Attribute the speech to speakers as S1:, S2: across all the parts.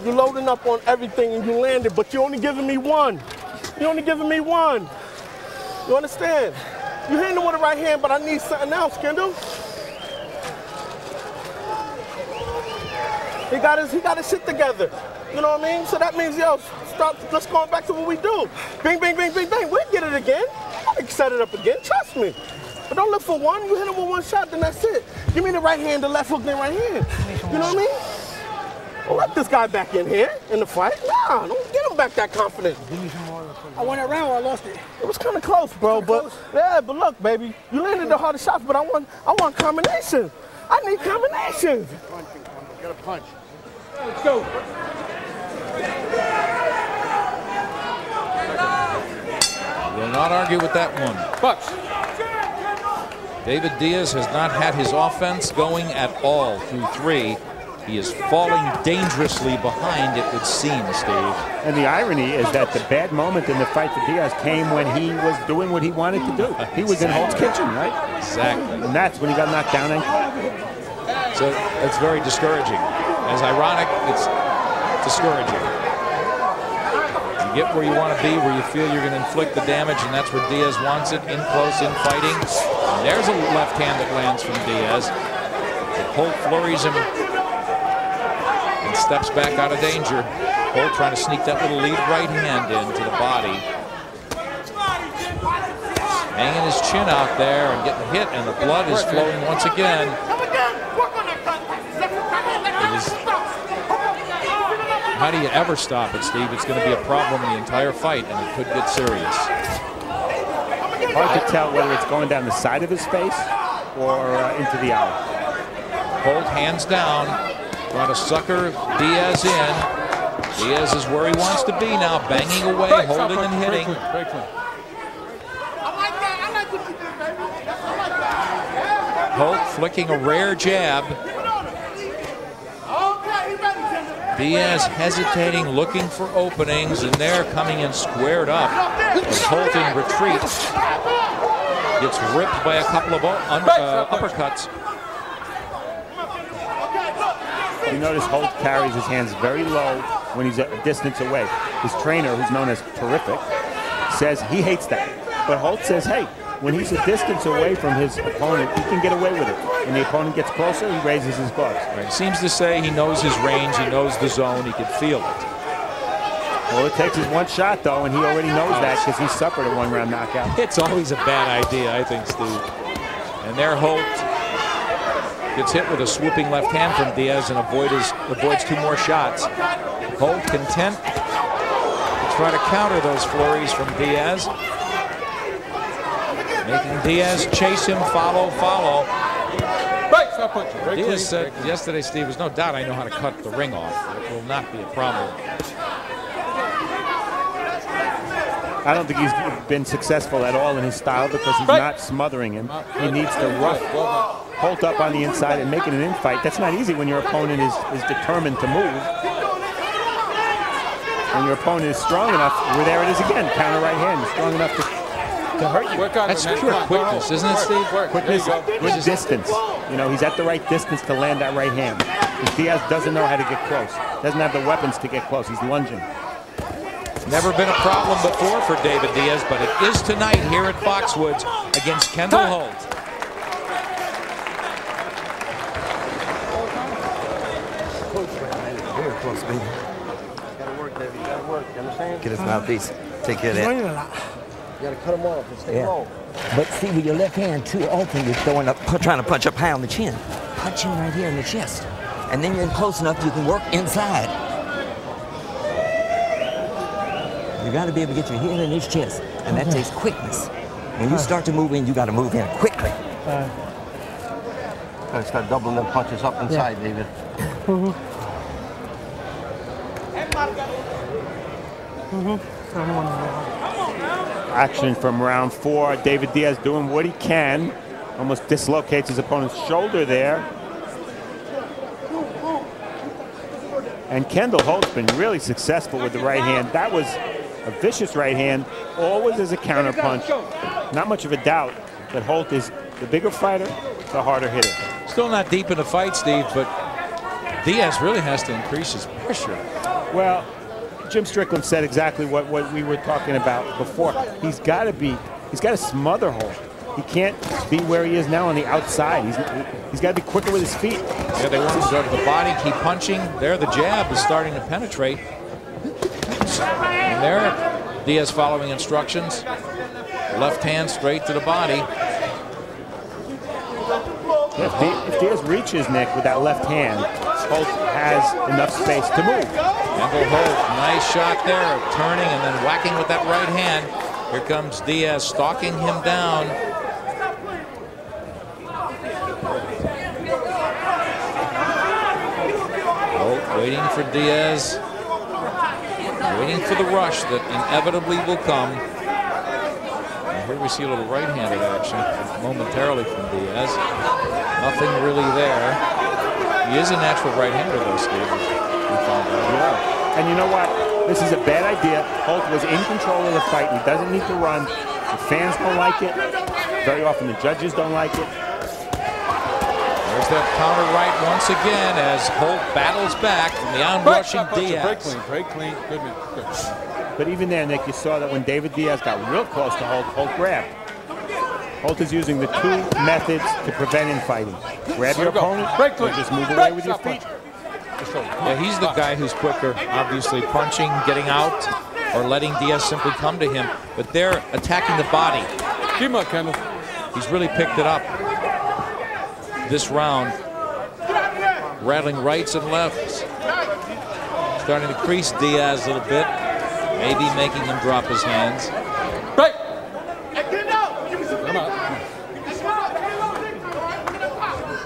S1: you're loading up on everything and you landed, but you're only giving me one. You're only giving me one. You understand? You hitting with the right hand, but I need something else, Kendall. He got his shit together. You know what I mean? So that means, yo, let's go back to what we do. Bing, bing, bing, bing, bing. We'll get it again. I can set it up again. Trust me. But don't look for one. You hit him with one shot, then that's it. Give me the right hand, the left hook, then right hand. You know what I mean? Don't let this guy back in here in the fight. Nah, don't get him back that confident.
S2: I won that round or I lost it.
S1: It was kind of close, bro. But look, baby, you landed the hardest shots, but I want combinations. I need combinations.
S3: Got a punch.
S2: Let's go.
S4: Will not argue with that one.
S3: Bucks.
S4: David Diaz has not had his offense going at all through 3. He is falling dangerously behind, it would seem, Steve.
S5: And the irony is that the bad moment in the fight for Diaz came when he was doing what he wanted to do. He was in Holt's kitchen, right?
S4: Exactly.
S5: And that's when he got knocked down.
S4: So it's very discouraging. As ironic, it's discouraging. You get where you want to be, where you feel you're going to inflict the damage, and that's where Diaz wants it, in close, in fighting. And there's a left hand that lands from Diaz. Holt flurries him and steps back out of danger. Holt trying to sneak that little lead right hand into the body. Hanging his chin out there and getting hit, and the blood is flowing once again. How do you ever stop it, Steve? It's going to be a problem in the entire fight, and it could get serious.
S5: Hard to tell whether it's going down the side of his face or into the eye.
S4: Holt hands down, trying to sucker Diaz in. Diaz is where he wants to be now, banging away, holding and hitting. Holt flicking a rare jab. Diaz hesitating, looking for openings, and they're coming in squared up. As Holt in retreat gets ripped by a couple of uppercuts.
S5: You notice Holt carries his hands very low when he's a distance away. His trainer, who's known as Terrific, says he hates that. But Holt says, hey, when he's a distance away from his opponent, he can get away with it. When the opponent gets closer, he raises his gloves.
S4: Right. Seems to say he knows his range, he knows the zone, he can feel it.
S5: All it takes is one shot, though, and he already knows that because he suffered a one-round knockout.
S4: It's always a bad idea, I think, Steve. And there Holt gets hit with a swooping left hand from Diaz and avoids 2 more shots. Holt content to try to counter those flurries from Diaz. Making Diaz chase him, follow. Diaz said yesterday, Steve, there's no doubt I know how to cut the ring off. It will not be a problem.
S5: I don't think he's been successful at all in his style because he's not smothering him. He needs to rough Holt up on the inside and make it an in-fight. That's not easy when your opponent is determined to move. When your opponent is strong enough, well, there it is again, counter right hand. He's strong enough to hurt you.
S4: That's pure quickness, isn't it, Steve?
S5: Quickness, good distance. You know, he's at the right distance to land that right hand. Because Diaz doesn't know how to get close. Doesn't have the weapons to get close. He's lunging.
S4: Never been a problem before for David Diaz, but it is tonight here at Foxwoods against Kendall Holt.
S6: Very close, baby.
S1: Gotta work, baby. Gotta work. You understand?
S6: Get his mouthpiece. Take care of that.
S2: Running a lot.
S1: You gotta cut him off and stay low.
S6: But see, with your left hand too often, you're throwing up, trying to punch up high on the chin. Punch him right here in the chest. And then you're close enough you can work inside. You got to be able to get your hand in his chest, and that takes quickness. When you start to move in, you got to move in quickly.
S1: Gotta start doubling them punches up inside, David.
S5: Action from round 4. David Diaz doing what he can. Almost dislocates his opponent's shoulder there. And Kendall Holt's been really successful with the right hand. That was a vicious right hand, always as a counter punch. Not much of a doubt that Holt is the bigger fighter, the harder hitter.
S4: Still not deep in the fight, Steve, but Diaz really has to increase his pressure.
S5: Well, Jim Strickland said exactly what we were talking about before. He's got to smother Holt. He can't be where he is now on the outside. He's got to be quicker with his feet.
S4: Yeah, they want to go to the body, keep punching. There, the jab is starting to penetrate. And there, Diaz following instructions. Left hand straight to the body.
S5: If Diaz reaches Nick with that left hand, Holt has enough space to move.
S4: Kendall Holt, nice shot there, turning and then whacking with that right hand. Here comes Diaz, stalking him down. Holt waiting for Diaz, waiting for the rush that inevitably will come. And here we see a little right-handed action momentarily from Diaz. Nothing really there. He is a natural right-hander, though, Steve.
S5: Yeah. And you know what? This is a bad idea. Holt was in control of the fight. He doesn't need to run. The fans don't like it. Very often the judges don't like it.
S4: There's that counter right once again as Holt battles back from the onrushing Diaz.
S3: Break clean. Good.
S5: But even there, Nick, you saw that when David Diaz got real close to Holt, Holt grabbed. Holt is using the two methods to prevent infighting. Grab your opponent, or just move away with your feet.
S4: Yeah, he's the guy who's quicker, obviously punching, getting out, or letting Diaz simply come to him. But they're attacking the body.
S3: Keep him up, Kendall.
S4: He's really picked it up this round. Rattling rights and lefts. Starting to crease Diaz a little bit. Maybe making him drop his hands.
S3: Break.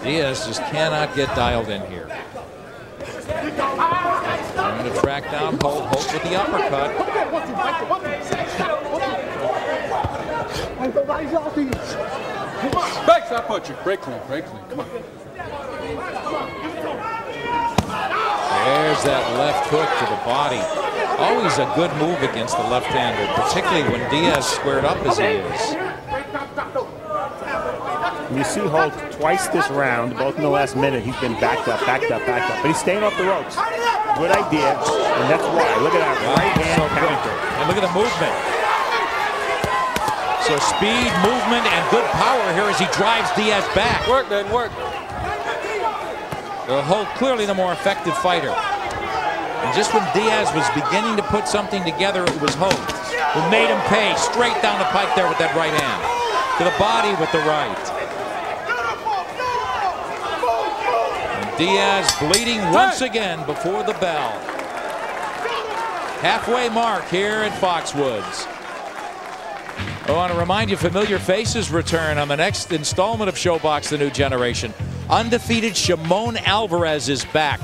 S4: Diaz just cannot get dialed in here. Trying to track down Holt. Holt with the uppercut.
S3: Break, stop punching. Break clean. Come on.
S4: There's that left hook to the body. Always a good move against the left-hander, particularly when Diaz squared up as he is.
S5: You see Holt twice this round, both in the last minute. He's been backed up. But he's staying off the ropes. Good idea, and that's why. Look at that right hand counter.
S4: And look at the movement. So speed, movement, and good power here as he drives Diaz back.
S3: Work, man, work.
S4: Holt clearly the more effective fighter. And just when Diaz was beginning to put something together, it was Holt who made him pay straight down the pike there with that right hand. To the body with the right. And Diaz bleeding once again before the bell. Halfway mark here at Foxwoods. I want to remind you, familiar faces return on the next installment of ShowBox The New Generation. Undefeated Shimon Alvarez is back.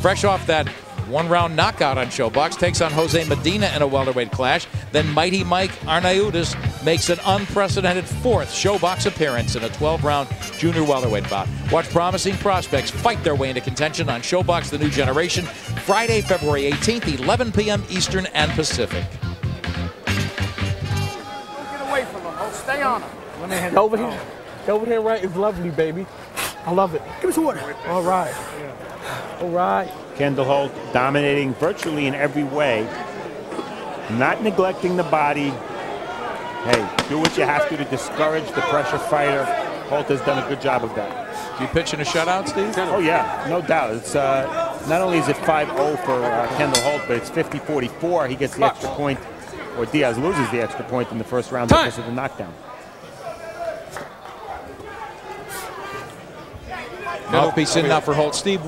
S4: Fresh off that one-round knockout on ShowBox, takes on Jose Medina in a welterweight clash. Then Mighty Mike Arnaudas makes an unprecedented fourth ShowBox appearance in a 12-round junior welterweight bout. Watch promising prospects fight their way into contention on ShowBox The New Generation, Friday, February 18th, 11 p.m. Eastern and Pacific.
S2: Get away from him. Oh, stay on him.
S1: Let me hand over here. Over here, right, is lovely, baby. I love it.
S2: Give me some water.
S1: All right. All right.
S5: Kendall Holt dominating virtually in every way. Not neglecting the body. Hey, do what you have to discourage the pressure fighter. Holt has done a good job of that.
S4: You pitching a shutout, Steve?
S5: Oh, yeah, no doubt. It's not only is it 5-0 for Kendall Holt, but it's 50-44. He gets the extra point, or Diaz loses the extra point in the first round because of the knockdown.
S4: Mouthpiece in now for Holt. Steve,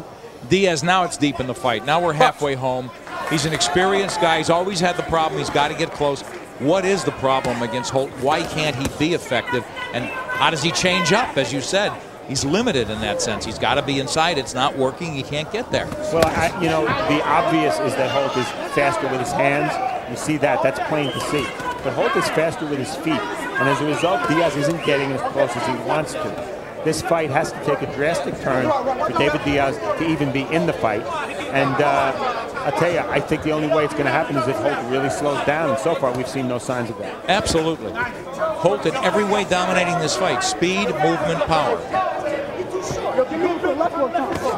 S4: Diaz, now it's deep in the fight. Now we're halfway home. He's an experienced guy. He's always had the problem. He's got to get close. What is the problem against Holt? Why can't he be effective? And how does he change up? As you said, he's limited in that sense. He's got to be inside. It's not working. He can't get there.
S5: Well, you know, the obvious is that Holt is faster with his hands. You see that. That's plain to see. But Holt is faster with his feet. And as a result, Diaz isn't getting as close as he wants to. This fight has to take a drastic turn for David Diaz to even be in the fight. And I'll tell you, I think the only way it's going to happen is if Holt really slows down. And so far, we've seen no signs of that.
S4: Absolutely. Holt in every way dominating this fight. Speed, movement, power.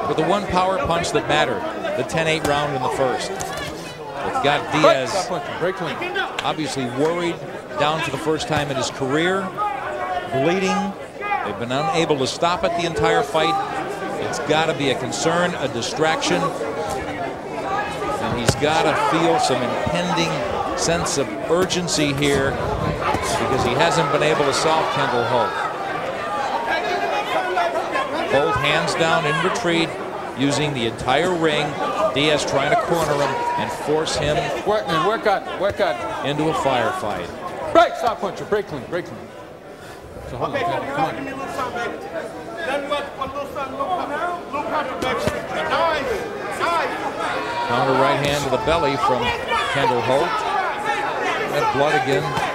S4: But the one power punch that mattered, the 10-8 round in the first. got
S3: Break.
S4: Diaz
S3: Stop punching. Break clean.
S4: obviously worried, down for the first time in his career, bleeding. They've been unable to stop it the entire fight. It's got to be a concern, a distraction. And he's got to feel some impending sense of urgency here because he hasn't been able to solve Kendall Holt. Holt hands down in retreat, using the entire ring. Diaz trying to corner him and force him
S3: Work on.
S4: into a firefight.
S3: Break. Stop punching. Break clean. Break clean. So hold on, Kendall. Come on.
S1: Give me a little something, baby. Nothing but a little something, little pepper, baby. Nice.
S4: Counter right hand to the belly from Kendall Holt. That blood again.